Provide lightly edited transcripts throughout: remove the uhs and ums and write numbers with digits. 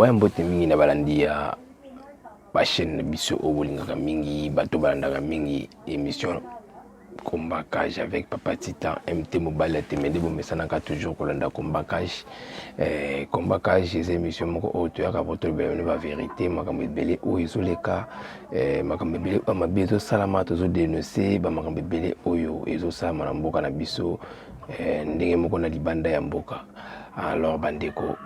ouais mbote mingi na balandi ya ba chaîne biso obolingaka mingi bato balandaka mingi émission Combacage avec Papa Titan MT Mobile Temede bomesanaka toujours kolanda Combacage Combacage ces émissions moko auto ya kapoto bene ba vérité makambo ebele oyo ezoleka makambo ebele amabe to salama to zo dénoncer ba makambo ebele oyo ezosala na mboka na biso ndenge moko na libanda ya mboka. Alors bandeko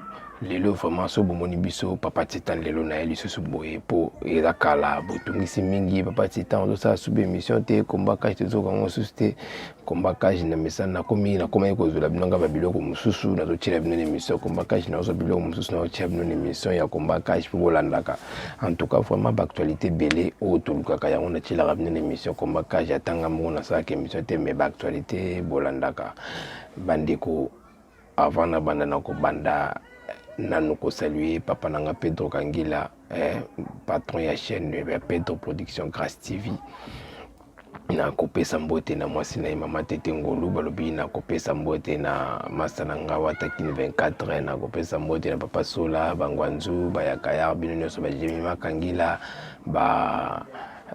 lelo vraiment so bomoni biso Papa Titan lelo na eli so boye po ezakala botungisi mingi Papa Titan ozo sa sube émission te Combacage te zo kango susté Combacage na mesana komi na koma ko zola binanga ba biloko mususu na zo tira bino émission Combacage na zo biloko mususu na tira bino émission ya Combacage po bolandaka. En tout cas vraiment actualité belé o tolukaka yango na tira bino émission Combacage atanga mo na sa émission te mais actualité bolandaka bandeko avant na banda na ko banda nanu ko saluer papa nanga Pedro Kangila patron ya chaîne Pedro Production Grace TV na kopesa mbote na mwasi na mama Tete Ngolu balobi na kopesa mbote na masa na nga watakini 24 na kopesa mbote na papa Sola bangwanzu bayakaya bino nyonso ba Jimmy Makangila ba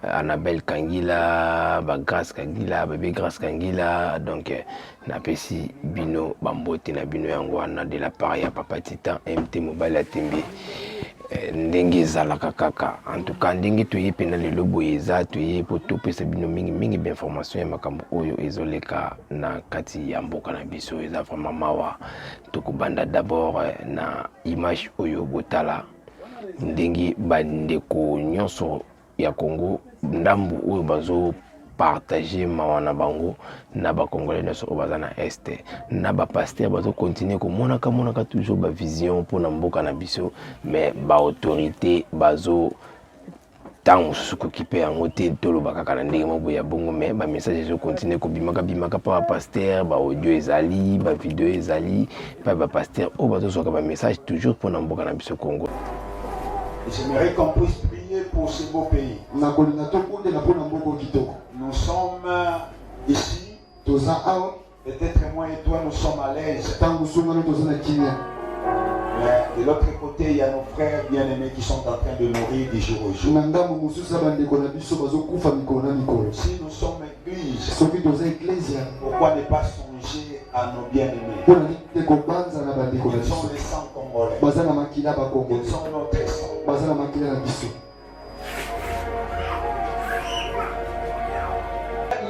Annabelle Kangila, ba Grace Kangila, bébé Grace Kangila, donc na pesi bino bambote na bino yango wana de la part ya Papa Titan MT Mobile Atembe ndenge zalaka kaka. En tout cas ndenge toye pena lelo boye eza toye po topesa bino mingi d'information ya makambo oyo ezoleka na kati ya mboka na biso eza vraiment mawa tokobanda d'abord na image oyo botala ndenge bandeko nyonso ya Congo ndambu oyo bazo partager mawana bango na ba congolais na so baza na este na ba pasteur bazo continuer ko monaka toujours ba vision pour na mboka na biso mais ba autorité bazo tango suko kipe yango te tolo bakaka na ndenge moko ya bongo mais ba message zo continuer ko bimaka pa pasteur ba audio ezali ba video ezali pa ba pasteur o bazo soka ba message toujours pour na mboka na biso Congo. J'aimerais qu'on puisse prier pour ce beau pays. Nous sommes ici, peut-être moi et toi nous sommes à l'aise. Mais de l'autre côté, il y a nos frères bien-aimés qui sont en train de mourir du jour au jour. Si nous sommes église, pourquoi ne pas songer à nos bien-aimés? Ils sont les sangs congolais. Ils sont notre sang.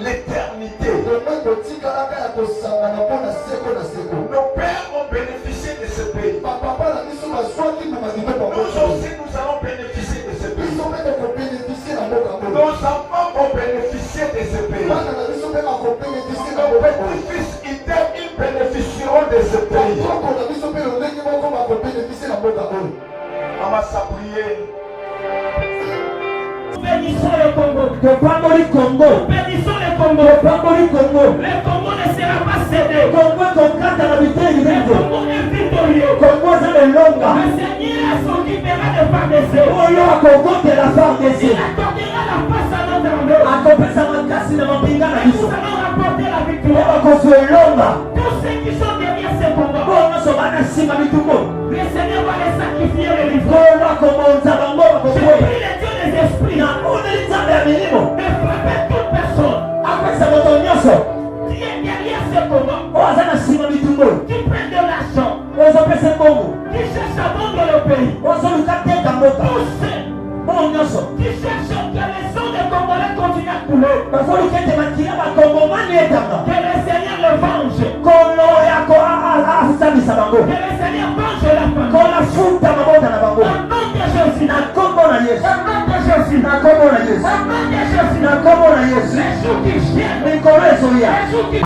L'éternité. Nos pères ont bénéficié de ce pays. Nous aussi nous allons bénéficier de ce pays. Nos enfants ont bénéficié de ce pays. Nos petits-fils ils bénéficieront de ce pays. On va s'appuyer. Bénissons le Congo. Bénissons le Congo. Le Congo ne sera pas cédé. Le Congo est victorieux. Le Seigneur s'occupera de Fardessé. Il accordera la face à notre armée. Nous allons rapporter la victoire. Tous ceux qui sont derrière ce combat, le Seigneur va les sacrifier les livres. Je prie les dieux des esprits. Mais frappez toute personne qui est derrière ce combat, qui prend de l'argent, qui cherche à vendre le pays, tous ceux qui cherchent que les sangs des Congolais continuent à couler, que le Seigneur le venge, que le Seigneur venge la femme. Au nom de Jésus, les jours qui viennent, les jours qui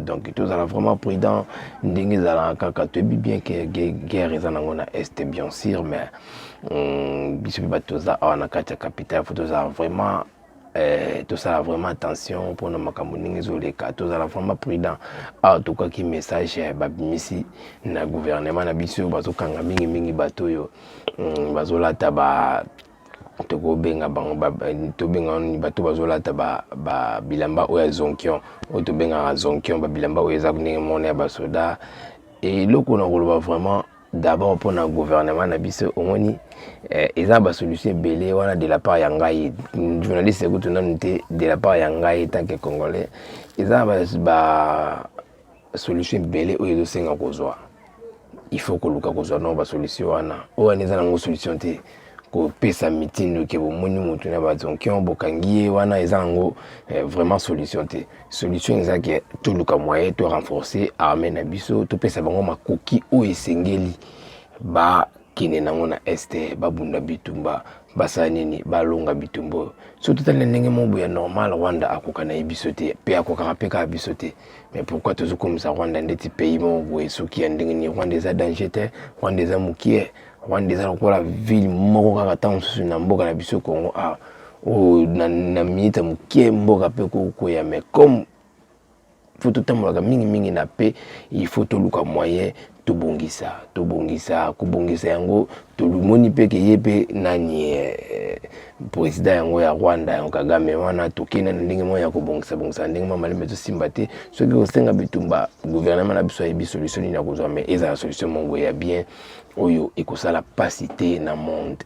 donc tous allons vraiment prudent ndenge zala kaka to bien que guerre eza nango na est bien sûr mais biso batoza na kati ya capitale faut toza vraiment tout ça vraiment attention pour nos makambo ndenge ezoleka tozala vraiment prudent tout cas qui message babimisi na gouvernement na biso bazokanga mingi bato oyo bazolata ba tokobenga bango tobenga bato bazolata ba bilamba oyo zonkion oyo tobenga zonkion ba bilamba oyo eza ndenge mona ya basoda et loko na koloba vraiment d'abord pour le gouvernement na biso omoni eza ba solution belé wana de la part ya ngai journaliste écoute nante de la part ya ngai tant que congolais eza ba solution belé oyo ezo senga kozwa il faut que luka kozwa no ba solution wana oyo eza na solution te ko pesa mitindo ke bomoni mutu na bato ki on bokangi wana eza ngo vraiment solution te solution eza ke tout luka moyen to renforcer armée na biso to pesa bango makoki o esengeli ba kine nango na este babunda bitumba basanini balonga bitumbo surtout tala ndenge mobu ya normal Rwanda akoka na biso te pe akoka peka biso te mais pourquoi toujours comme ça Rwanda ndeti pays mobu esoki ya ndenge ni Rwanda eza danger te Rwanda eza mukie Rwanda eza lokola ville moko kaka tan susu na mboka na biso Congo na minute mukie mboka pe koya mais comme faut totambolaka mingi na pe il faut toluka moyen tobongisa kubongisa yango tolumoni pe ke yepe nani président yango ya Rwanda yango Kagame wana tokena ndenge moya kubongisa ndenge mama lemeto simbate soki osenga bitumba gouvernement na biso yebi solution ni na kozwa mais eza solution mongo ya bien oyo ekosala pasité na monde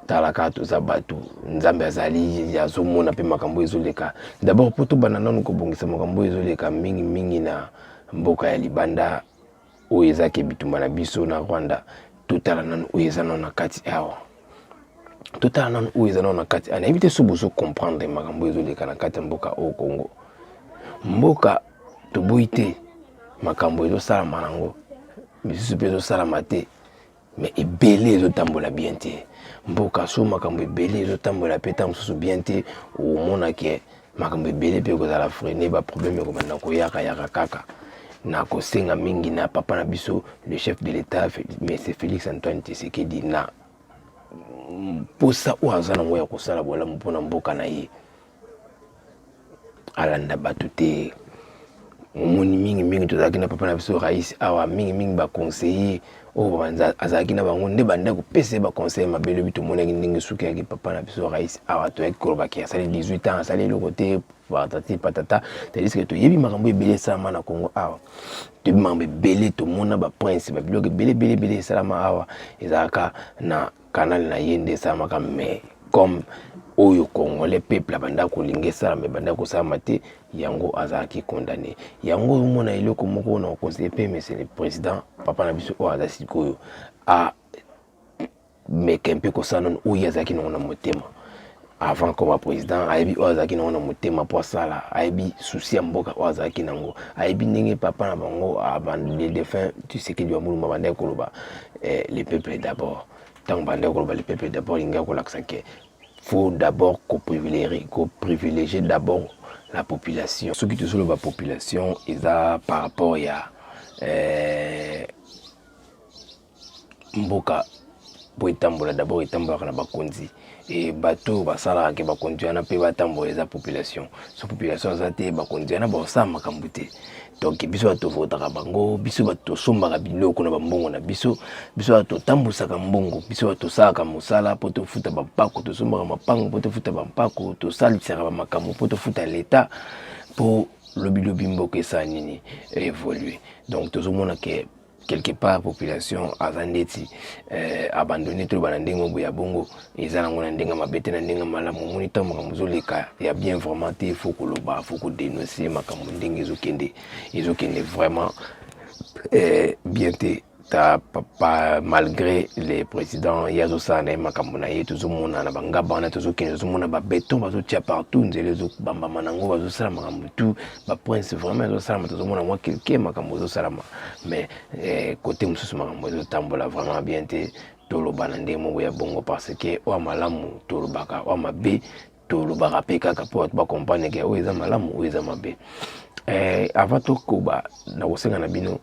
talaka toza batu nzambe azali yazomona pe makambo ezoleka d'abord poto banana no kobongisa makambo ezoleka mingi na mboka ya libanda oyo ezaki bitumba na biso na Rwanda totala nanu oyo eza na kati awa totala nanu oyo eza na kati ana éviter so bozo comprendre makambo ezoleka na kati mboka au Congo mboka toboite makambo ezosala manango misusu pe ezosala te mais ebele ezotambola bien te mboka so makambo ebele ezotambola pe tam susu bien te omona ke makambo ebele pe kozala freiner ba problème ekobanda koyaka kaka na kosenga mingi na papa na biso le chef de l'état mais c'est Félix Antoine Tshisekedi na posa o azana ngoya kosala bola mpona mboka na ye alanda batu te omoni mingi tozalaki na papa na biso rais awa mingi ba conseiller o banza azalaki na bango nde banda kopesa ba conseiller mabele bitu monaki ndenge suki yaki papa na biso rais awa to ekoloba ki asali 18 ans asali le côté patata tandis que to yebi makambo ebele sama na Congo awa to mambe belé to mona ba prince ba biloko belé salama awa ezaka na canal na yende sama mais comme oyo Congolais peuple banda ko lingesa mais banda ko sama te yango azaki condamné yango mona eloko moko na conseiller pe mais c'est le président papa na biso o azasi koyo a mais kempe ko sanon oyo azaki na motema avant comme président aibi ozaki na motema po sala aibi souci ya mboka ozaki nango aibi ndenge papa na bango abandonné de fin tu sais que doit muluma banda koloba les peuples d'abord tant banda koloba les peuples d'abord inga ko laksake faut d'abord privilégier d'abord la population ce qui te sur la population eza par rapport ya mboka po etambola d'abord etambola na bakonzi et bateau basala ke bakonzi na pe batambola eza population so population za te bakonzi na ba sa makambo te donc biso bato votaka bango biso bato sombaka biloko na bambongo na biso bato tambusaka mbongo biso bato salaka mosala po to futa bampako to sombaka mapango po to futa bampako to salisaka ba makambo po to futa l'état po lobi mboka esa nini évoluer donc tozomona ke quelque part population azandeti abandonné tout le ndenge ya bongo ezala ngona ndenga mabete na ndenga malamu moni tambo kamuzoleka ya bien vraiment te faut que loba faut que dénoncer makambo ndenge ezokende vraiment bien te ta papa malgré les présidents yazo sana makambo na ye tozomona na bangaba na tozokende tozomona ba béton bazotia partout nzele zo bamba manango bazosala makambo tout ba prince vraiment ezosala tozomona moi quelqu'un makambo ezosala mais côté mususu makambo ezotambola vraiment bien te toloba na ndenge moko ya bongo parce que o malamu tolobaka o mabe tolobaka pe kaka po ba comprendre que o eza malamu o eza mabe avant to koba na kosenga na bino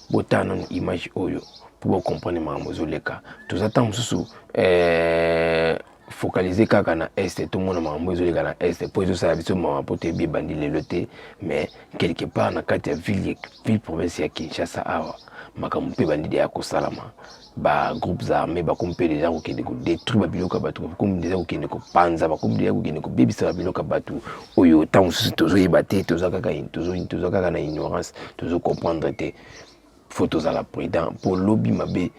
botano image oyo pour comprendre makambo zoleka tozata mususu focaliser kaka na est tout monde makambo zoleka na est po ezosala biso makambo te bi bandi lelo te mais quelque part na kati ya ville province ya Kinshasa awa makambo pe bandi ya kosalama ba groupes armés ba kompe déjà ko kende ko détruire ba biloka batu ko kompe déjà ko kende ko panza ba kompe déjà ko kende ko bebisa ba biloka batu oyo tant tozo yebate tozo kaka na ignorance tozo comprendre te faut tozala prudent pour lobby mabe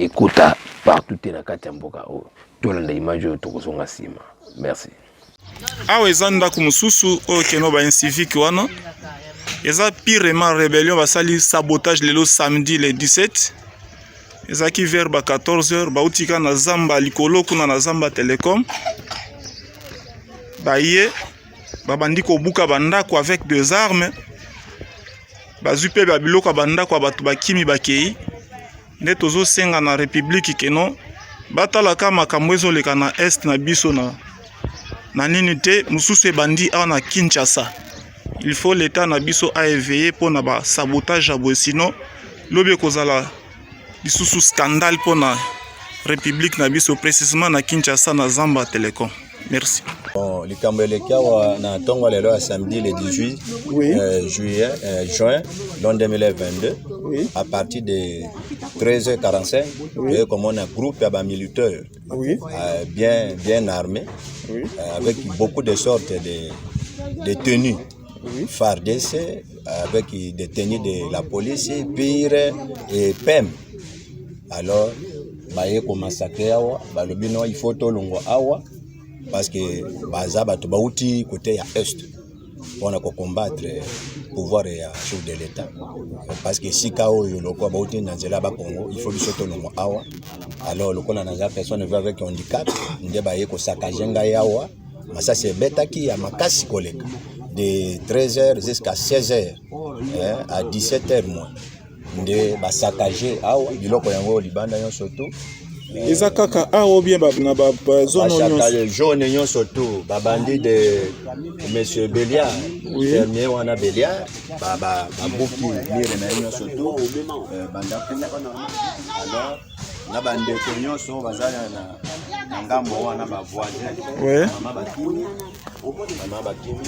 ekota partout te na kati ya mboka oyo tolanda image oyo tokozonga nsima. Merci. Awa eza ndako mosusu oyo keno ba civique wana eza pirement rébellion basali sabotage lelo samedi le 17 ezaki vers ba 14h bautika na zamba likolo kuna na zamba Telecom baye babandi kobuka bandako avec des armes bazwi pe babiloko bandako bato bakimi bakei nde tozosenga na république keno batalaka makambo ezoleka na est na biso na nini te mususu ebandi awa na Kinshasa. Il faut l'état na biso a éveillé pour na ba sabotage à boye sinon lobi kozala lisusu scandale pour na république na biso précisément na Kinshasa na Zamba Telecom. Merci. Bon, likambo elekawa na tongo lelo samedi le 18 juin 2022 à partir de 13h45 comme on a groupe à militaires bien armés avec beaucoup de sortes de tenues FARDC avec des tenues de la police, PIR et PEM. Alors, baye ko massacrer awa, balobi no il faut tolongo awa parce que baza bato bauti côté ya est pour combattre pouvoir ya chef de l'état parce que si kao yoloko bauti na nzela ba Congo il faut biso tolongo awa. Alors lokola na za personne vivant avec handicap nde baye ko saccager ngai awa, mais ça c'est beta qui ya makasi koleka de 13h jusqu'à 16h à 17h moins nde ba saccager awa biloko yango libanda yon soto eza kaka awa bien na ba zone jaune yon soto babandi de monsieur Béliard premier wana Béliard ba buki mire na yon soto banda kuna alors na bande konyo so bazana na ngambo wana ba voisin mama bakimi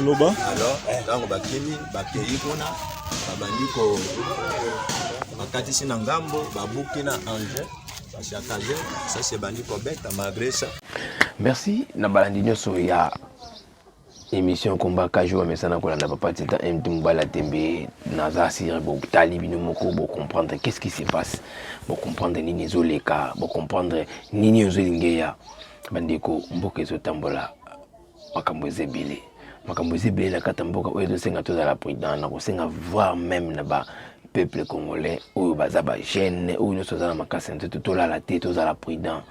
loba alors tango bakimi bakei kuna babandi ko bakati sina ngambo babuki na Angers basiakaje ça c'est bandi ko beta malgré ça. Merci na balandi nyoso ya émission combat kajo mesana ko na papa tita MT Mobala Tembe naza sire bo tali bino moko bo comprendre qu'est-ce qui se passe, bo comprendre nini zoleka, bo comprendre nini ozolingeya bandeko mboka ezotambola makambo ezebele na kata mboka oyo tosenga tozala président na kosenga voir même na ba peuple congolais oyo baza ba jeune oyo nyonso tozala makasi nte tolala te tozala prudent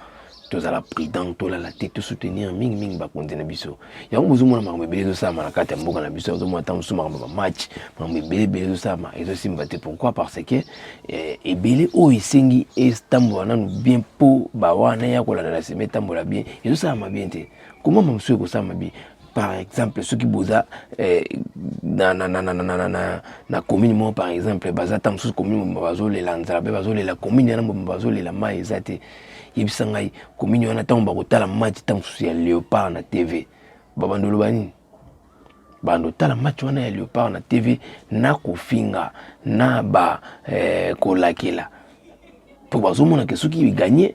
tolala te tosoutenir mingi bakonzi na biso yango bozomona makambo ebele ezosama na kati ya mboka na biso ozomona ntango mosusu makambo bamatch makambo ebele ezosama ezosimba te. Pourquoi? Parce que ebele oyo esengi etambola nanu bien mpo bawana ya kolanda na sema etambola bien ezosama bien te. Comment mosusu ekosama bien? Par exemple, ceux qui boza na commune mo par exemple baza tam sous commune bazo le lanzala bazo le la commune na bazo le la mai ezate yibisangai commune wana tam ba kotala match tam sous ya Léopard na TV babandolo bani bando tala match wana ya Léopard na TV na kofinga na ba kolakela po bazomona ke soki gagner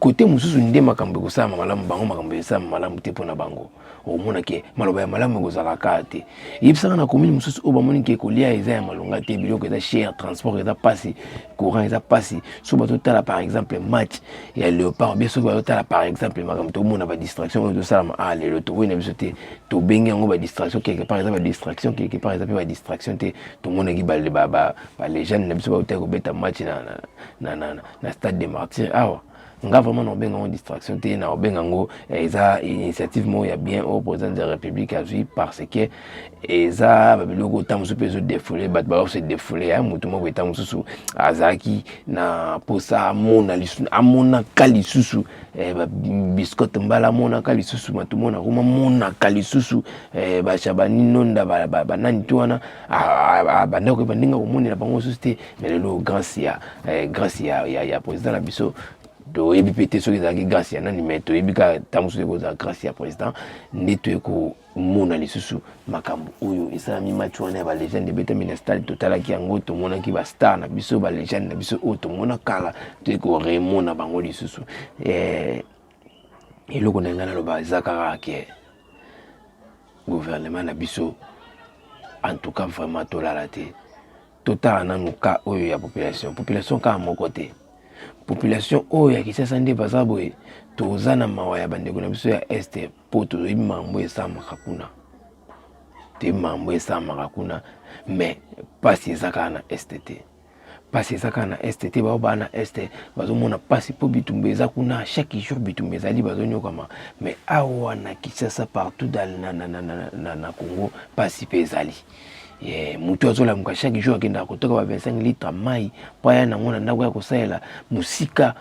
côté mususu nde makambo kosama malamu bango makambo esama malamu te pona bango omona ke maloba ya malamu kozala kate yebisanga na commune mususu o bamoni ke kolia eza ya malonga te biloko eza cher transport eza pasi courant eza pasi so bato tala par exemple match ya Léopard bien so bato tala par exemple makambo to mona ba distraction o to sala lelo to wena biso te to bengi yango ba distraction quelque part eza ba distraction quelque part eza ba distraction te to mona ki ba les jeunes na biso ba to beta match na stade des Martyrs awa nga vraiment na benga en distraction te na benga ngo eza initiative mo ya bien au président de la République a vu parce que eza babiloko tamusu peso défouler bat ba se défouler a mutu mo beta mususu azaki na posa amona kalisusu ba biscotte mbala mona kalisusu matumona kuma mona kalisusu ba shabani nonda ba nani tuana banda ko bandinga ko moni na bango suste mais le grâce ya président la biso to yebi pété so ezaki grâce ya nani mais to yebi ka tamusu ko za grâce ya président ndeto eko mona lisusu makambo oyo esalami match wana ba légende beta ministère total ki yango to mona ki ba star na biso ba légende na biso o to mona kala to eko remona bango lisusu eloko na ngana lo ba zakara ke gouvernement na biso en tout cas vraiment to la te total nanu ka oyo ya population ka moko te population oyo ya Kinshasa nde baza boye toza na mawa ya bandeko na biso ya este po tozoyi mambo esamaka kuna te mambo esamaka kuna mais pasi ezaka na este te pasi ezaka na este te bao baa na este bazomona pasi po bitumba eza kuna chaque jour bitumba ezali bazonyokama mais awa na Kinshasa partout na Congo pasi pe ezali mutu azolamuka chaque jour akendaka kotoka ba 25 litres mai po aya nango na ndako ya kosalela musika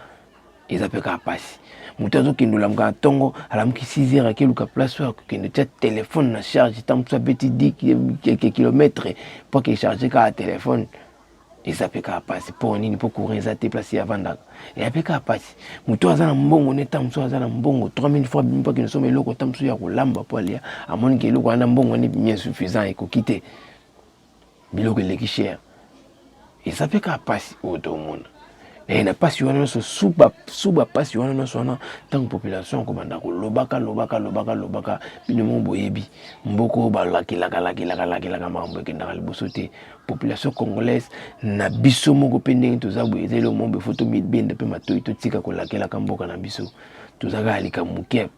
eza mpe kaka pasi mutu azokende olamuka na ntongo alamuki 6 heures akeluka place oyo akokende tia telefone na charge ta mosusu abeti 10 kilometre po akecharge kaka telefone eza mpe kaka pasi mpo nini mpo courant eza te place ya vandaka eya mpe kaka pasi mutu aza na mbongo ne ta mosusu aza na mbongo 3000 fois bimi mpo akende soma eloko ta mosusu ya kolamba po alia amoniki eloko wana mbongo wana bimi insuffisant ekoki te biloko eleki cher eza mpe kaka pasi oyo tomona na pasi wana nyonso suba pasi wana nyonso wana ntango population kobanda kolobaka bino mo boyebi mboko oyo balakilaka makambo ekendaka liboso te population congolaise na biso moko mpe ndenge toza boye eza eloko mombo efo tomibenda mpe matoi totika kolakelaka mboka na biso tozaka alika moke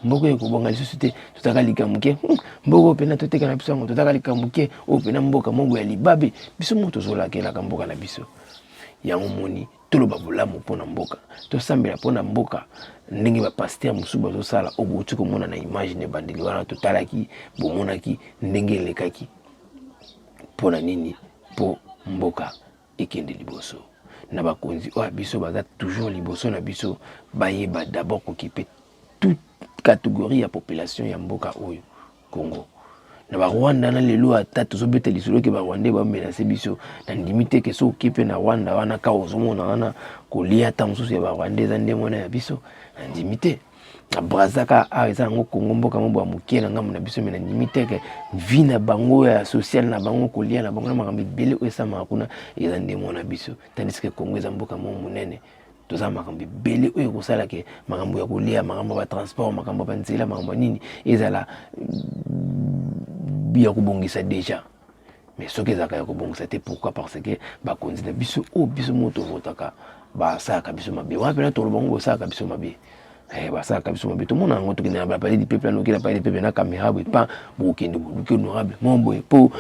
mboko oyo ekobonga lisusu te tozaka alika moke mboko oyo mpena toteka na biso yango tozaka alika moke oyo mpena mboka mongo ya libabe biso moko tozolakelaka mboka na biso yango moni toloba bolamu mpona mboka tosambela mpona mboka ndenge bapaster mosusu bazosala oyo bouti komona na image ne bandeli wana totalaki bomonaki ndenge elekaki mpona nini mpo mboka ekende liboso na bakonzi oyo biso baza toujours liboso na biso bayeba d'abord kokipe toute catégorie ya population ya mboka oyo Congo na Rwanda na lelo ata tozobeta lisolo ke Rwanda bamenase biso na ndimi te ke so okipe na Rwanda wana ka ozomona wana kolia ta mosusu ya Rwanda eza nde mwana ya biso na ndimi te na Brazaka eza yango Congo mboka mbo ya mokie na ngambo na biso me na ndimi te ke vi na bango ya social na bango kolia na bango na makambo ebele oyo esamaka kuna eza nde mwana biso tandis ke Congo eza mboka mo monene toza makambo ebele oyo ekosala ke makambo ya kolia makambo ya transport makambo ya nzela makambo nini ezala ya kobongisa déjà mais soki ezalaka ya kobongisa te pourquoi parce que bakonzi na biso oyo biso moto votaka basalaka biso mabe wana mpena toloba ngo basalaka biso mabe basalaka biso mabe tomona yango tokende na bapale du peuple anoki na pale du peuple na caméra boye pa bokende boluki honorable mo boye mpo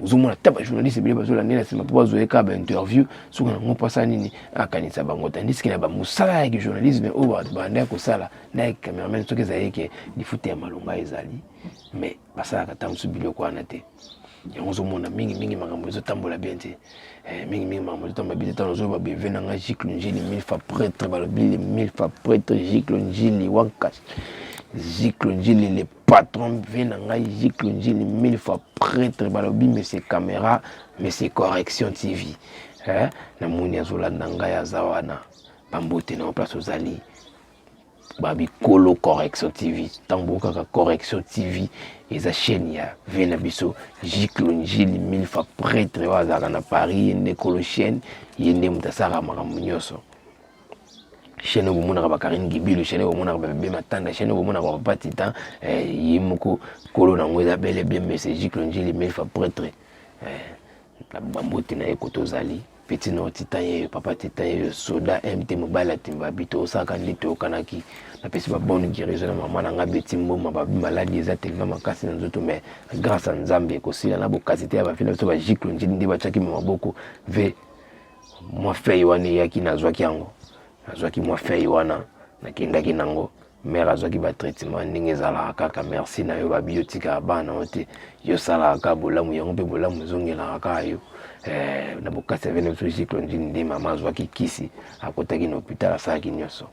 ozomona ta bajournaliste ebele bazolandela nsima mpo bazoyeka bainterview soki nango mpasa nini akanisa bango tandiske na bamosala yake journalisme oyo bato banda ya kosala na yake cameraman soki ezali ke lifuta ya malonga ezali mais basalaka ta mosusu biloko wana te yango ozomona mingi makambo ezotambola bien te mingi makambo ezotambola bien te tano ozoba beve nanga Gicle Njili 1000 fois prêtre balobi 1000 fois prêtre Gicle Njili wankas Gicle Njili le patron ve nanga Gicle Njili 1000 fois prêtre balobi mais c'est caméra mais c'est correction TV na moni azolanda ngai aza wana bambote na place ozali babi Kolo Correction TV tambo kaka Correction TV eza chaîne ya vena biso Gicle Njili 1000 fois prêtre wazaka na Paris yende Kolo chaîne yende mutasaka makambo nyonso chaîne bomona ba Karine Gibilo chaîne bomona ba Bebe Matanda chaîne bomona ba Papa Titan yimoko Kolo nango eza bel et bien mais c'est Gicle Njili 1000 fois prêtre na bambote na ekotozali petit no Titan ye Papa Titan ye soda MT mobile timba bito osaka ndito kanaki na pesi ba bonne guérison na mama na ngabeti mboma ba maladie eza tellement makasi na nzoto mais grâce à Nzambe kosila na bokasite ya ba fina so ba Gicle Njili ndi bachaki maboko ve moi fei wana yaki nazwaki yango nazwaki moi fei wana nakendaki nango mère azwaki ba traitement ndenge ezalaka kaka merci na yo babiotika bana ote yo salaka bolamu yango mpe bolamu ezongelaka kaka yo na bokasi avene biso Gicle Njili nde mama azwaki kisi akotaki na hôpital asalaki nyonso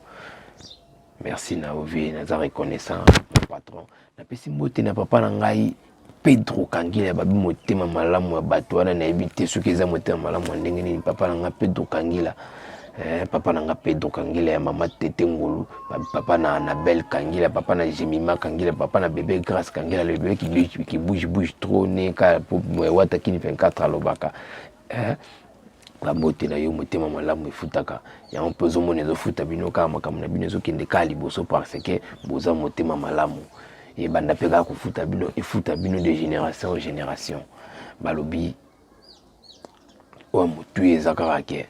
merci na ovi naza reconnaissant mon patron napesi mbote na papa na ngai Pedro Kangila babi motema malamu ya bato wana nayebi te soki eza motema malamu ya ndenge nini papa na ngai Pedro Kangila papa na nga Pedro Kangila ya mama Tete Ngolu papa na Annabelle Kangila papa na Jemima Kangila papa na bébé Grâce Kangila le bébé qui bouge trop ne ka pour wata kini 24 alobaka babote na yo motema malamu efutaka yango mpo ozomona ezofuta bino kaka makambo na bino ezokende kaka liboso parce que boza motema malamu ebanda mpe kaka kofuta bino efuta bino de génération en génération balobi tu ezaka ke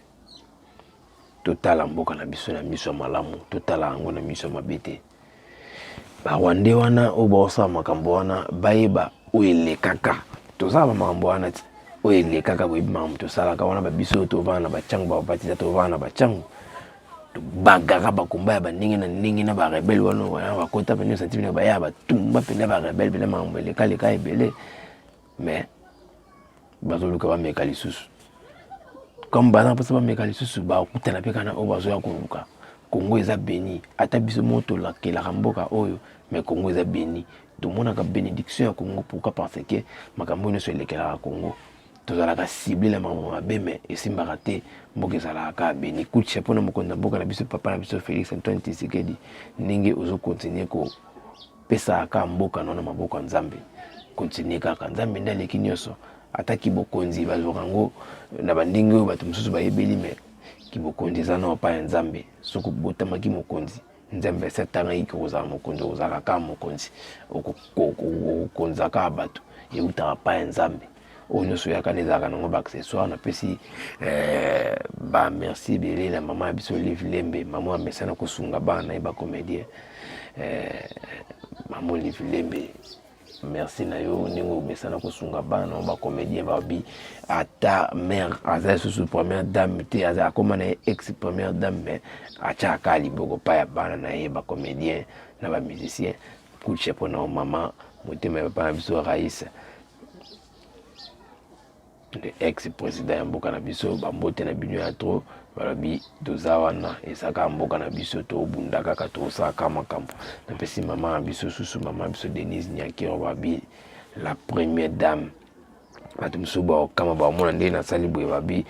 total mboka na biso na miso malamu total ngo na miso mabete ba wande wana obosa makambo wana bayeba oyelekaka tozala makambo wana oyelekaka boyebi makambo tosalaka wana ba biso tovana ba changu ba batisa tovana ba changu bagaka bakomba ya baningi na ningi na ba rebelle wana wana bakota pene sentiment ba ya batumba pene ba rebelle pene makambo leka ebele mais bazoluka ba meka lisusu comme bana pasa ba meka lisusu ba kutana pe kana o bazo ya koluka Congo eza béni ata biso moto la ke la ramboka oyo mais Congo eza béni tout le monde a bénédiction à Congo pourquoi parce que makambo ne soit lekela Congo tozalaka ciblé la maman mabe mais esimbaka te mboka ezalaka béni coup de chapeau na mokonda mboka na biso papa na biso Félix Antoine Tshisekedi ndenge ozo continuer ko pesa aka mboka na maboko nzambe continuer kaka nzambe ndaleki nyonso ataki bokonzi bazorango na bandingi oyo bato mosusu bayebeli mais kibokonzi eza na pa nzambe soko botamaki mokonzi nzambe setanga iki kozala mokonzi ozala ka mokonzi okonzaka bato eutaka pa nzambe oyo nyonso yaka nezalaka nango baaccessoire napesi ba merci ebele na mama ya biso Live Lembe mama amesana kosunga bana ye bacomédien mama Live Lembe merci na yo ndenge omesana kosunga bana bacomédien babi ata mère aza susu première dame te aza akoma na ye ex première dame mais atiaka liboko pa ya bana na ye bacomédien na bamusicien coup de chapeau na mama motema ya papa na biso Raïs le ex-président ya mboka na biso bambote na bino ya tro balobi toza wana ezaka mboka na biso tobunda kaka tosaka makambo napesi mama na biso susu mama na biso Denise Nyakiro babi la première dame bato mosusu bakama bamona nde nasali boye babi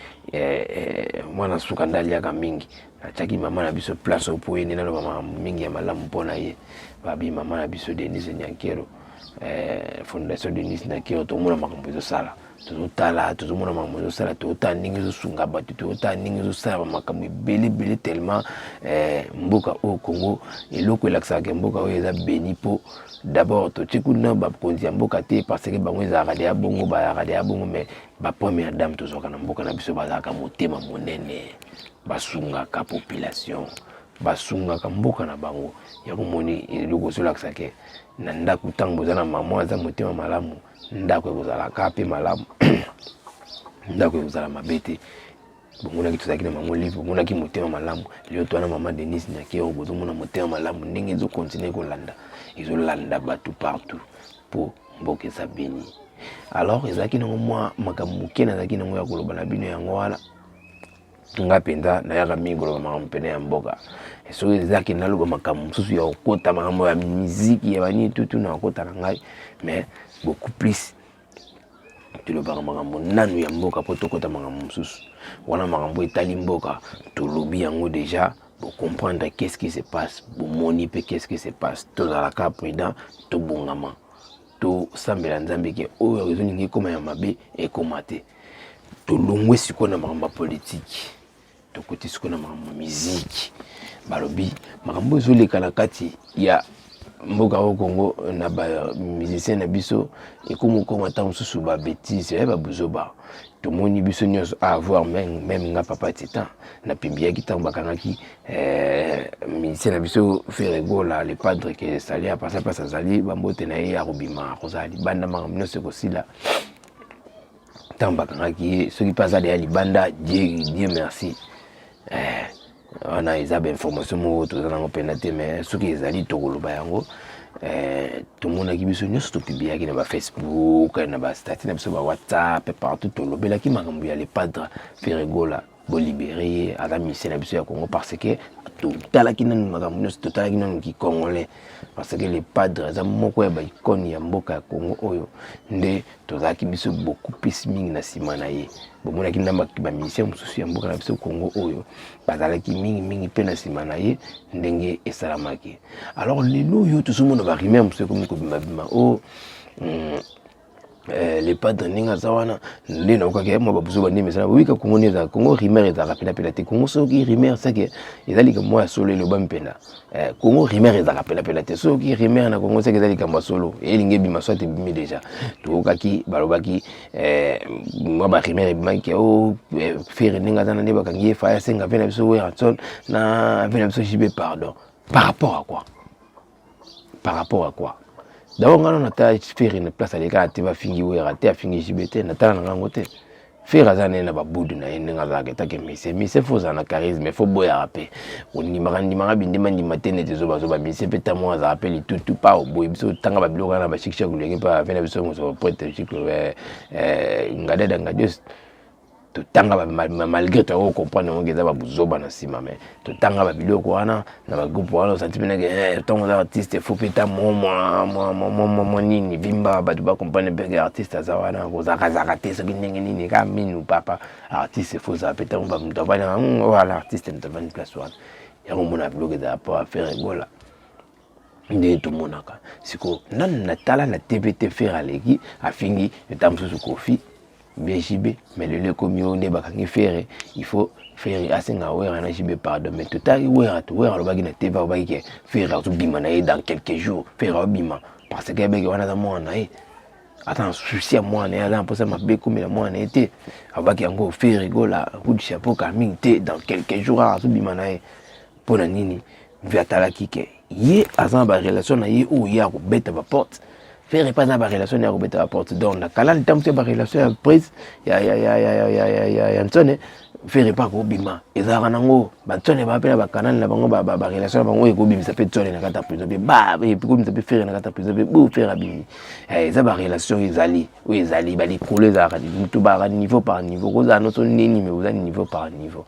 mwana suka nde aliaka mingi atiaki mama na biso place opo ye nde naloba makambo mingi ya malamu mpo na ye babi mama na biso Denise Nyakiro fondation Denise Nyakiro tomona makambo ezosala tozotala tozomona makambo ezosala tozotala ndenge ezosunga bato tozotala ndenge ezosala makambo ebele tellement mboka oyo Congo eloko elakisaka mboka oyo eza béni mpo d'abord totie kuna bakonzi ya mboka te parce que bango ezalaka deya bongo bayaka deya bongo mais bapremière dame tozwaka na mboka na biso bazalaka motema monene basungaka population basungaka mboka na bango ya komoni eloko ezolakisaka na ndako ntango boza na mama aza motema malamu ndako ekozalaka mpe malamu ndako ekozala mabe te bomonaki tozalaki na mama Live bomonaki motema malamu lelo towana mama Denise Nyakiro bozomona motema malamu ndenge ezokontinue ezolanda bato partout mpo mboka eza béni alors ezalaki nango mwa makambo moke nazalaki nango ya koloba na bino yango wana nga mpenza nayaka mingi koloba makambo pene ya mboka soki ezalaki naloba makambo mosusu ya kokota makambo ya miziki ya banini tutu na kokota na ngai mais beaucoup plus tulobaka makambo nanu ya mboka mpo tokota makambo mosusu wana makambo etali mboka tolobi yango déjà pour comprendre qu'est-ce qui se passe bomoni mpe qu'est-ce qui se passe tozalaka prudent tobongama tosambela nzambe ke oyo ezoningi ekoma ya mabe ekoma te tolongwe sikoyo na makambo ya politike tokoti sikoyo na makambo ya miziki balobi makambo ezoleka na kati ya mboka au Congo na ba musicien na biso ekomokoma ntango mosusu babétise ya babuzoba tomoni biso nyonso a avoir même nga papa titan na pimbiaki ntango bakangaki musicien na biso Ferregola le padre ke sali apasa place azali bambote na ye ya kobima kozala libanda makambo nyonso ekosila ntango bakangaki ye soki mpe azali ya libanda Dieu merci wana eza bainformation moko toza nango mpena te mais soki ezali tokoloba yango tomonaki biso nyonso topibiaki na bafacebook na bastati na biso bawhatsapp partout tolobelaki makambo ya le padre Ferregola bolibere ye aza misien na biso ya Congo parce que totalaki nanu makambo nyonso totalaki nanu kikongolais parce que le padre aza moko ya baikone ya mboka ya Congo oyo nde tozalaki biso beaucoup plus mingi na nsima na ye bomonaki na bamisien mosusu ya mboka na biso Congo oyo bazalaki mingi mpe na nsima na ye ndenge esalamaki alors lelo oyo tozomona barumeur mosusu ekomi kobimabima o les padres ninga zawana ndena ukake mo babuzo bandi mesana wika Congo neza Congo rimer eza rapela pela te Congo soki rimer sake ezali comme moi solo le bampenda Congo rimer eza rapela pela te soki rimer na Congo sake ezali comme solo elinge bima soit bimi déjà to kaki balobaki moi ba rimer bimaki o faire ninga zana ne bakangi fa senga vena biso we ratson na vena biso jibe pardon par rapport à quoi d'abord on a faire une place à l'écart tu vas finir ou rater à finir JBT na tala nga ngote faire azane na babudu na yenga za keta ke mise faut za na charisme faut boya rapper on ni mara bindima ni matene tezo bazo ba mise peta mo za rapper tout pas au boy biso tanga ba biloko na ba shikisha kulenge pa vena biso mo so pointe chiklo ngada ngadios to tanga malgré to comprendre on geza ba buzoba na sima mais to tanga ba biloko wana na ba groupe wana sentiment que ton artiste faut peta moi nini bimba ba tu ba comprendre bien artiste azawana ko zaka te so nini ka minu papa artiste faut ça peta on ba mto ba voilà artiste mto ba place wana ya ko mona biloko za pas faire gola nde to monaka siko na tala na TVT faire aleki afingi etamso su kofi BJB mais le comme on est bakangi faire il faut faire asenga wera na JB pardon mais totali wera le bagi na TV au bagi faire tout bima na dans quelques jours faire bima parce que begi wana za mwana attends souci à moi na là pour ça ma be comme la moi na été abaki yango faire rigola coup de chapeau kaming te dans quelques jours tout bima na pour na nini viatala kike ye azan ba relation na ye ou ya ko beta ba porte faire pas dans la relation à Robert à porte donc la calme temps c'est la relation à prise ya Antoine faire pas ko bima ezara nango ba tsone ba pela ba canal na bango ba relation na bango ko bimisa pe tsone na kata prison be ba et puis ko bimisa pe faire na kata prison be bo faire abimi za ba relation ezali ba li coller za ka mutu ba niveau par niveau ko za no so nini mais vous niveau par niveau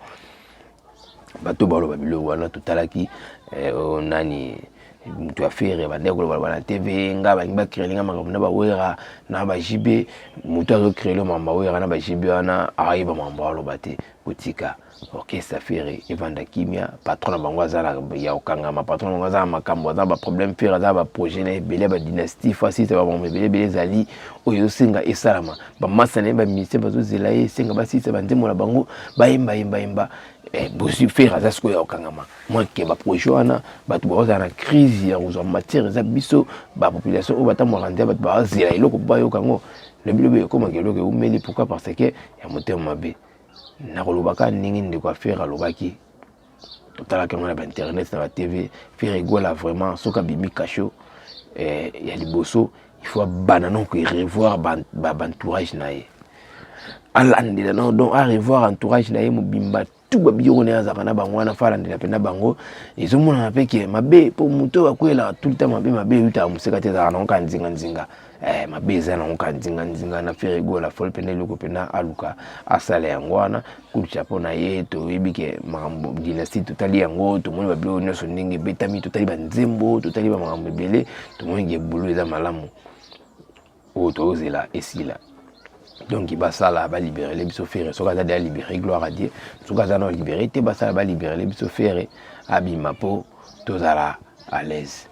bato balo ba bilo wana totalaki nani mutu affaire bandeko bala TV nga ba créer nga makambo na ba wera na ba JB mutu azo créer mamba wera na ba JB wana aiba mamba walo bate botika orchestre affaire evanda kimia patron na bango azala ya okanga ma patron bango azala makambo azala ba problème faire azala ba projet na belé ba dynastie facile ba bombe belé zali oyo singa esalama ba masane ba ministère bazo zelaye singa ba sisa ba ndemo na bango ba imba bosi faire aza sko ya okangama moi ke ba projet wana batu baza na crise ya uzo matière za biso ba population o batamwa rande batu ba zela iloko ba yo kango le bilobe ko mangelo ke umeli pourquoi parce que ya moteur mabe na kolobaka ningi ndiko faire alobaki totala ke ngona ba internet na ba TV faire gola vraiment soka bimi kacho ya liboso il faut banano ko revoir ba entourage nae alandi non donc à revoir entourage nae mobimba tout babiro ne azaka na bango na fala ndela pena bango ezomona na peke mabe po muto akwela tout le temps mabe yuta museka te za na nzinga mabe za na nzinga na faire go la fol pena loko pena aluka asala yango wana kucha pona ye to ibike makambo dynastie totali yango to moni babilo nyonso ndenge betami totali banzembo totali ba makambo belé to moni gebulu eza malamu o to zela esila donc il va ça là va libérer les biso faire so kaza de libérer gloire à Dieu so kaza na libérer te ba ça va libérer les biso faire abima po tozala à l'aise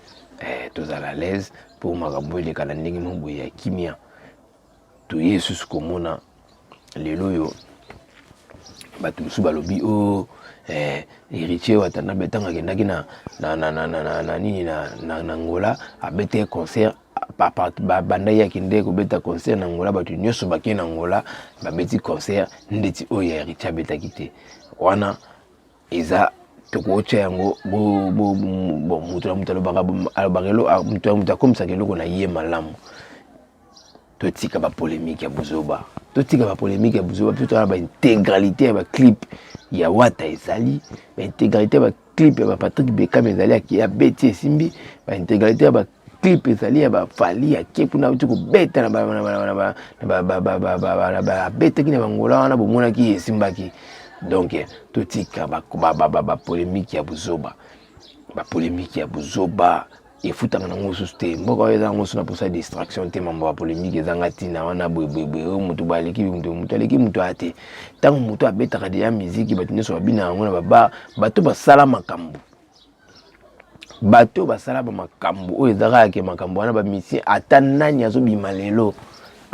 pour makambo ile kana ndenge mambo ya kimia to Yesus komona lelo yo batu su balobi o héritier watana betanga kendaki na nini na Angola abete concert banda ya kinde ko beta concert na Angola batu nyoso bakena Angola ba beti concert ndeti o ya héritier beta kite wana eza tokocha yango bo mutu alobakelo mutu akomisa keloko na ye malamu totika ba polémique ya buzoba plutôt ba intégralité ya ba clip ya wata ezali ba intégralité ya ba clip ya ba Patrick Bekam ezali ya beti esimbi ba intégralité ya ba clip ezali ya ba fali ya kepu na tuko beta na ba beta kina bangola wana bomona ki esimbaki donc totika ba polémique ya buzoba efutanga na ngoso te mboka eza ngoso na posa distraction te mambo ya polémique ezanga tina wana bwebwebwe mutu baleki mutu aleki mutu ate tango mutu abetaka deya miziki bato nyonso babina yango na baba bato basala makambo oyo ezaka yake makambo wana bamisie ata nani azobima lelo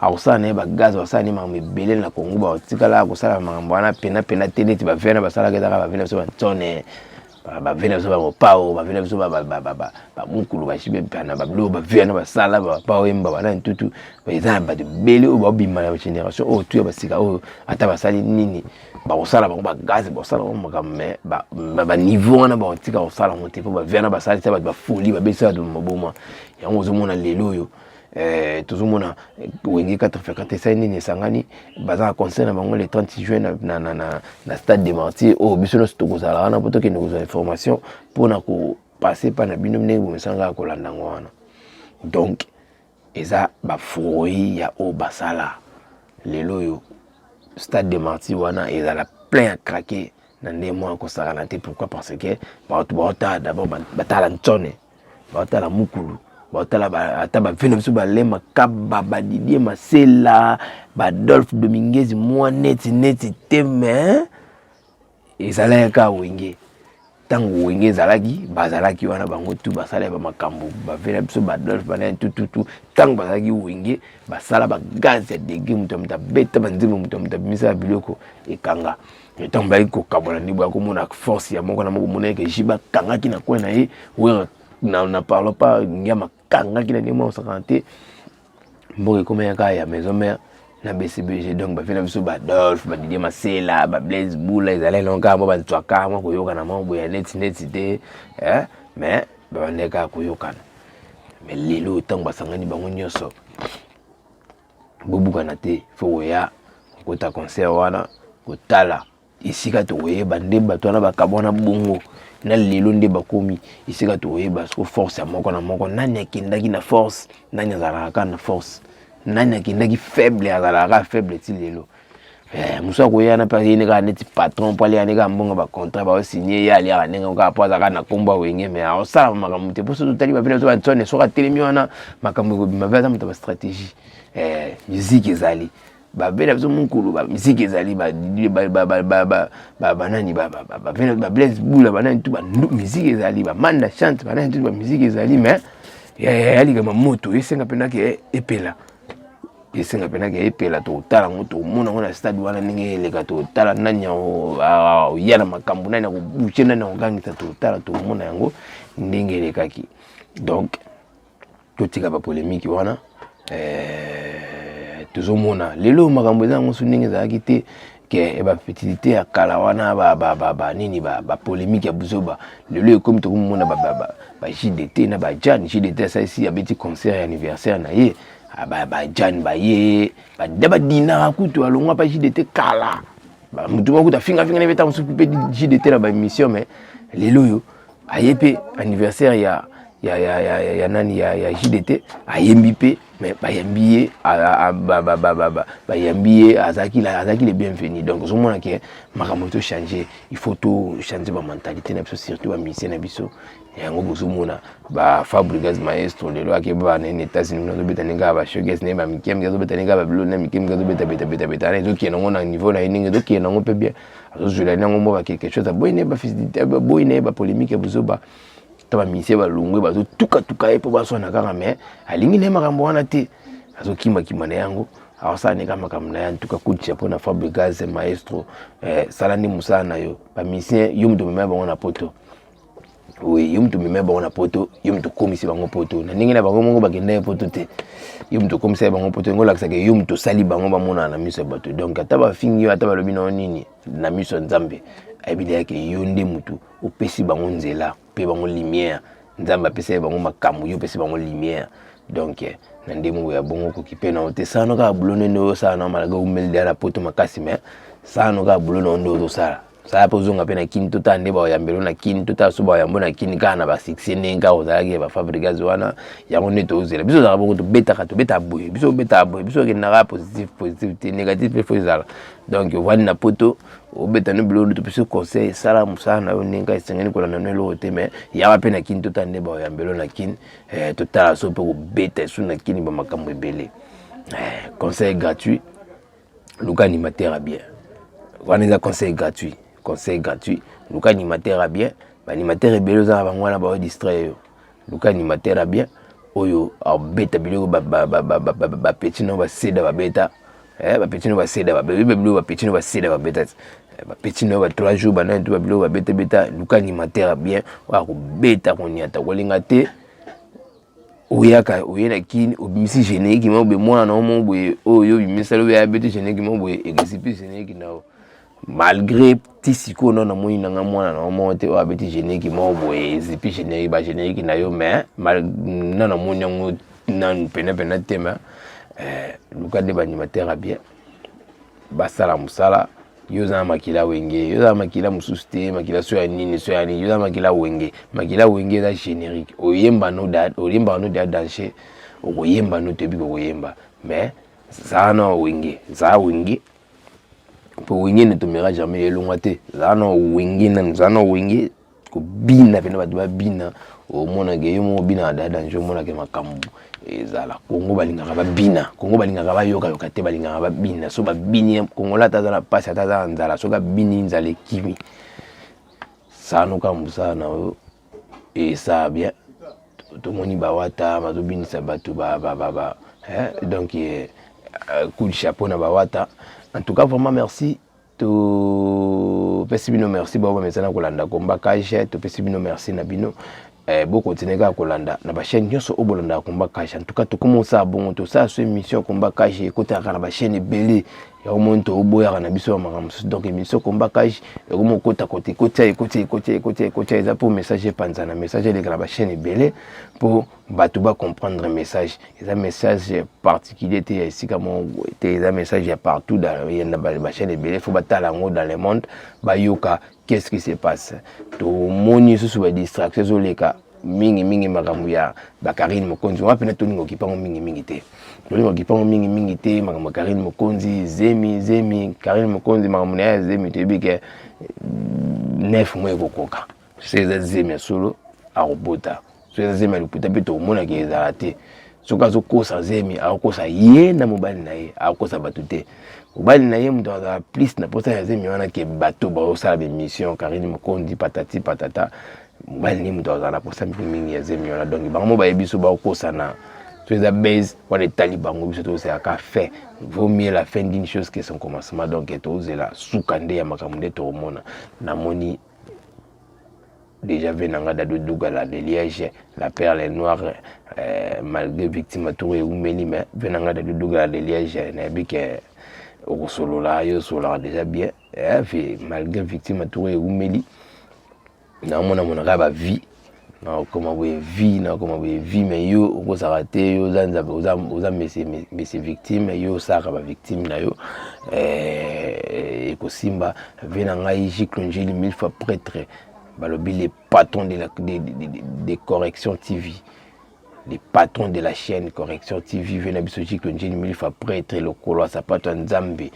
akosala na ye bagaz basala ne makambo ebele na Congo batikala akosala makambo wana pena te neti bavie na basalaka ezaka bavie na biso bantone bavie na biso bamopao bavie na biso bamukulu bashibe mpana babilo bavie na basala bapao yemba bana ntutu eza na bato ebele oyo baobima na génération oyo tuya basika oyo ata basali nini bakosala bango bagaz bakosala bango makambo me baniveau wana bakotika kosala yango te mpo bavie na basalisa bato bafoli babelisa bato maboma yango ozomona lelo oyo tozomona wenge 4 sai nini esangani baza na concert na bango le 36 juin na stade de Martyrs oyo biso nyonso tokozala wana mpo tokende kozwa information mpona kopase mpa na bino ndenge bomesanga kolanda yango wana donc eza bafruit ya oyo basala lelo oyo stade de Martyrs wana ezala plein ya craqué na nde mwa kosakana te pourquoi parce que bato baotala d'abord batala ntone baotala mukulu baotala ata bavie na biso balema kaba badidie masela badolphe dominguez mwa neti te me ezalaka wenge ntango wenge ezalaki bazalaki wana bango tu basala bamakambo bavie na biso badolphe bana tututu ntango bazalaki wenge basala bagaz ya dege moto ya moto abeta banzembo moto ya moto abimisa biloko ekanga ntango bayaki kokabola ndi boya komona force ya moko na moko moneke ji bakangaki na kwe na ye oyo na parle pas ngama kangaki na ngema osakana te mboka ekomeyaka ya maison mère na BCBG donc bavie na biso badolphe badidie masela bablaise bula ezalaki longo kaka mo bazwaka mwa koyokana mwa boya neti te mais babandeka koyokana mais lelo ntango basangani bango nyonso bobukana te fo koya kota concert wana kotala esika tokoyeba nde bato wana bakabwana bongo na lelo nde bakomi esika tokoyeba siko force ya moko na moko nani akendaki na force nani azalaka na force nani akendaki faible azalaka faible ti lelo muso akoyana mpe ayene kaka neti patron mpo aliaka neka mbongo bacontrat baosigné ye aliaka ndenge kaka mpo azalaka na kombo awenge mais aosala makambo te mpo so totali bavina biso bantone soki atelemi wana makambo ekobima mpe aza moto bastratégie musique ezali babela biso mukulu musique ezali banani bablaise bula banani tu musique ezali bamanda chante banani tu musique ezali mais yalikama moto esenga mpenaki epela esenga mpenaki epela totala yango tomona yango na stade wana ndenge eleka totala nani ya na makambo nani akobushe nani akogangisa totala tomona yango ndenge elekaki donc totika bapolémike wana tozomona lelo makambo eza yango so ndenge ezalaki te ke bapetite ya kala wana nini bapolémike ya buzoba lelo ekomi tokomona JDT na bajan JDT asalisi abeti concert ya anniversaire na ye bajan baye badinaka kutu alongwa mpa JDT kala mutu moko kutu afingafinga na beta mosusu mpe JDT na baémission mais lelo oyo aye mpe anniversaire ya nani ya JDT ayembi pe mais bayembi ye azaki le bienvenu donc ozomona ke makambo to changer il faut to changer ba mentalité na biso surtout ba musicien na biso yango bozomona ba Fabregas maestro lelo ake ba na États-Unis na beta ninga ba showcase ne ba mikem gazo beta ninga ba bilo na mikem gazo beta na ezoki nango na niveau na ninga ezoki nango pe bien azozula nango mo ba quelque chose boyine ba fisité boyine ba polémique buzoba taba misie balungwe bazo tuka epo basona kaka mais alingi ne makambo wana te azokima na yango awasala ne kama makambo na ya ntuka kutia pona Fabregas maestro salani musala na yo ba misie yo mto mema bango na poto oui yo mto mema bango na poto yo mto komisi bango poto na ningi na bango mongo bakenda poto te yo mto komisi bango poto ngola kisake yo mto sali bango bamona na miso bato donc ata ba fingi ata ba lobi na nini na miso nzambe ayebili yake yo nde mutu opesi bango nzela pe bango lumière nzambe apesi bango makambo yo pesi bango lumière donc na ndemo ya bongo ko kipena ote sano ka bulone ndo sana malaga umelde ala poto makasi mais sano ka bulone ndo sala sa pozonga pe na kini tota nde ba yambelo na kini tota so ba yambo na kini kana ba 6 nenga ozalaki ba Fabregas wana yango neto ozela biso za bongo to beta boye biso beta boye biso ke na positif négatif pe fozala donc wani na poto obeta no bilo to biso conseil sala musana yo nenga esengeni kola na no te mais ya pe na kini tota nde ba yambelo na kini tota so pe ko beta su na kini ba makambo ebele conseil gratuit luka animateur a bien wana conseil gratuit luka animateur a bien animateur ebele za bango wana ba distraire yo luka animateur a bien oyo abeta biloko ba petit no ba seda ba beta ba petit no ba seda ba biloko ba petit no ba seda ba beta ba petit no ba 3 jours ba na to ba biloko ba beta luka alimentaire bien wa ko beta ko nyata ko linga te oyaka oyena kini obimisi générique mo be mwana no boye oyo bimisa lo ya beta générique mo boye explique générique na malgré petit siko non na moni na mwana na monte o abeti générique mo boye zipi générique ba générique na yo mais mal na moni ngo nan pena tema luka de ba animateur bien basala musala yoza makila wenge yoza makila mususte makila so ya nini so ya nini yoza makila wenge za générique oyemba no da danser oyemba no tebi ko oyemba mais ça no wenge za wenge po wenge ne tomera jamais elongwa te za no wenge ko bina pena ba bina o mona ge yo mo bina da danser mona ke makambu ezala Kongo balingaka ba bina Kongo balingaka ba yoka te balingaka ba bina so ba bini Kongo la tazala pasi tazala nzala so ka bini nzale kimi sano ka musa na et ça bien tout moni ba wata ba bini sa batu ba donc coup de chapeau na ba wata en tout cas vraiment merci to pesibino merci ba mesana kolanda komba kaje to pesibino merci na bino beaucoup de kolanda na ba chaîne nyonso obolanda komba kaje en tout cas to commence à bon to ça ce émission komba kaje écoute à ba chaîne belé ya omonto oboya na biso makamso donc émission komba kaje et comme kota côté côté ça pour message panza na message de la chaîne belé pour batu ba comprendre message et un message particulier te ici comme te un message partout dans la chaîne belé faut batala ngo dans le monde ba yoka qu'est-ce qui se passe to moni sous ba distraction zo leka mingi makambo ya Karine Mokonzi wa pena toningo kipango mingi te toningo kipango mingi te makambo Karine Mokonzi zemi Karine Mokonzi makambo ya zemi te bike nef mwe kokoka c'est zemi solo a robota c'est zemi luputa pe to mona ke ezalate soka zo kosa zemi a kosa ye na mobali na ye a kosa batute mobali na ye mto za plus na posa ya zemi wana ke bato ba osala be mission Karine Mokonzi patati patata mobali ni mto za na posa mingi ya zemi wana donc bango ba yebiso ba kosa na so eza base wana etali bango biso to c'est aka fait vaut mieux la fin d'une chose que son commencement donc to zela sukande ya makambo nde to mona na moni déjà venanga da dugala de Liège la perle noire malgré victime à Touré ou Meli mais venanga da dugala de Liège na bike au solo là yo solo déjà bien malgré victime à Touré ou Meli na mona ba vie na comment vie mais yo ko sarate yo zanza oza mais victime yo saka ba victime na yo ko simba venanga Jiklonjeli 1000 fois prêtre balobi les patrons de correction TV les patrons de la chaîne correction TV vena biso Jiklonjeli 1000 fois prêtre le kolo sapato nzambe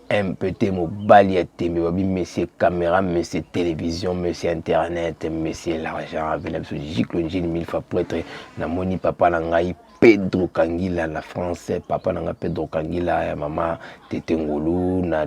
MPT mobile ya tembe babi monsieur caméra monsieur télévision monsieur internet monsieur l'argent vena biso Jiklonjeli 1000 fois prêtre na moni papa na ngai Pedro Kangila la français papa nanga Pedro Kangila ya mama Tete Ngolu na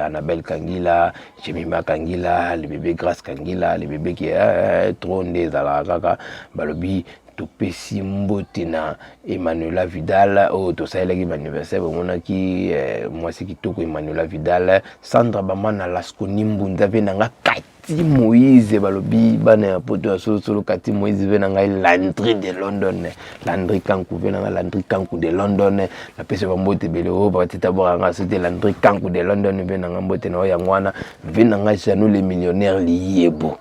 Annabelle Kangila Jemima Kangila le bébé Grâce Kangila le bébé qui est trône des alaka balobi topesi mbote na Emmanuela Vidal to saelaki anniversaire monaki mwasi kitoko Emmanuela Vidal Sandra Bamana Lasco Nimbunza venanga Kati Moïse balobi bana ya poto ya solo Kati Moïse venanga Landry de London Landry Kanku venanga Landry Kanku de London la pese mbote bele o ba teta boranga c'était Landry Kanku de London venanga mbote na ya ngwana venanga Jano le millionnaire liyebo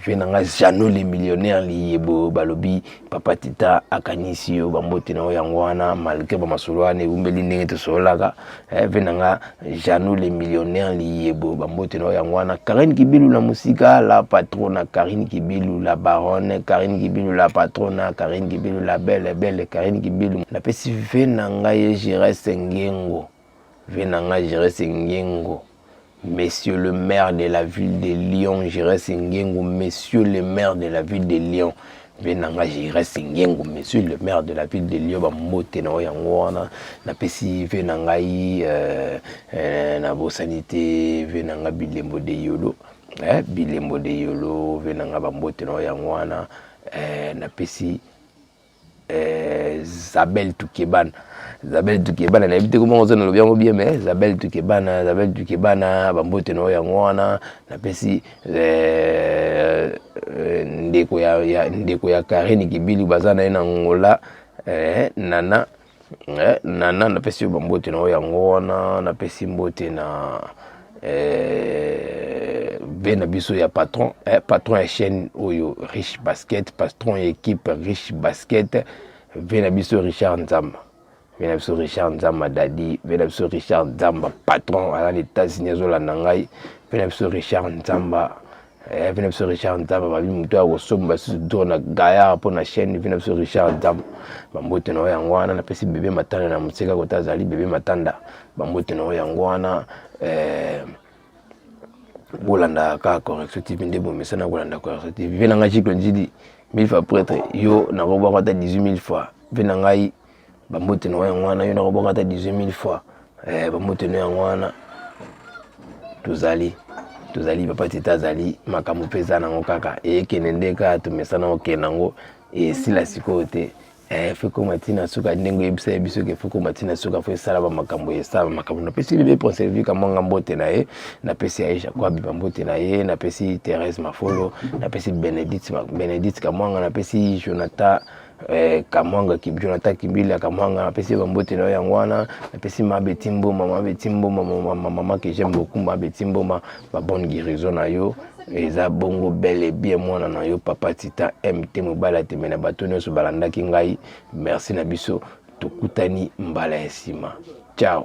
venanga Jano le millionnaire liyebo balobi papa tita akanisi yo bambote na ya ngwana malgré ba masolwane umbeli ndenge to solaka venanga Jano le millionnaire liyebo bambote na ya ngwana Karine Kibilu la musika la patrona Karine Kibilu la baronne Karine Kibilu la patrona Karine Kibilu la belle Karine Kibilu la pesi venanga ye Jires Ngengo venanga Jires Ngengo Monsieur le maire de la ville de Lyon, Jires Ngengo, Monsieur le maire de la ville de Lyon, venanga Jires Ngengo, Monsieur le maire de la ville de Lyon, bamote na oyangwana, na pesi venanga na bosanité, venanga bilembo de yolo, venanga bamote na oyangwana, na pesi Zabel Tukebana. Zabel Tukebana na ebite comment on le bien bien mais Zabel Tukebana bambote no yango wana na pesi ndeko ya Karine Kibili bazana na ngola nana na pesi bambote no yango wana na pesi mbote na bena biso ya patron ya chaîne oyo Riche Basket, patron ya équipe Riche Basket, bena biso Richard Nzamba. Bena biso Richard Nzamba dadi, bena biso Richard Nzamba patron à l'États-Unis zolanda ngai, bena biso Richard Nzamba bena biso Richard Nzamba babi muto ya kosomba biso tour na Gaillard po na chaîne, bena biso Richard Nzamba bambote na yango wana na pesi bébé matanda na musika kota zali bébé matanda bambote na yango wana bolanda ka correction TV ndebo mesana bolanda correction TV vena nga chiklo njidi 1000 fois prêtre yo na robo kata 18000 fois vena ngai bambote na yango wana yo na robo kata 18000 fois bambote na yango wana tozali papa tita zali makambo peza nango kaka ekenendeka to mesana okenango sila sikote foko matina suka ndengo ebisa biso ke foko matina suka fo sala ba makambo yesaba makambo na pesi bebe pour servir kama ngambote na ye na pesi Aisha kwa bibambote na ye na pesi Thérèse Mafolo na pesi Benedict Kamwanga na pesi Jonathan Kamwanga Jonathan Kimbili Kamwanga na pesi bambote na yango wana na pesi mama Betimbo mama que j'aime beaucoup mama Betimbo ma bonne guérison na yo eza bongo bel et bien mwana na yo papa tita MT mobala te mena bato nyonso balandaki ngai merci na biso tokutani mbala ya nsima ciao.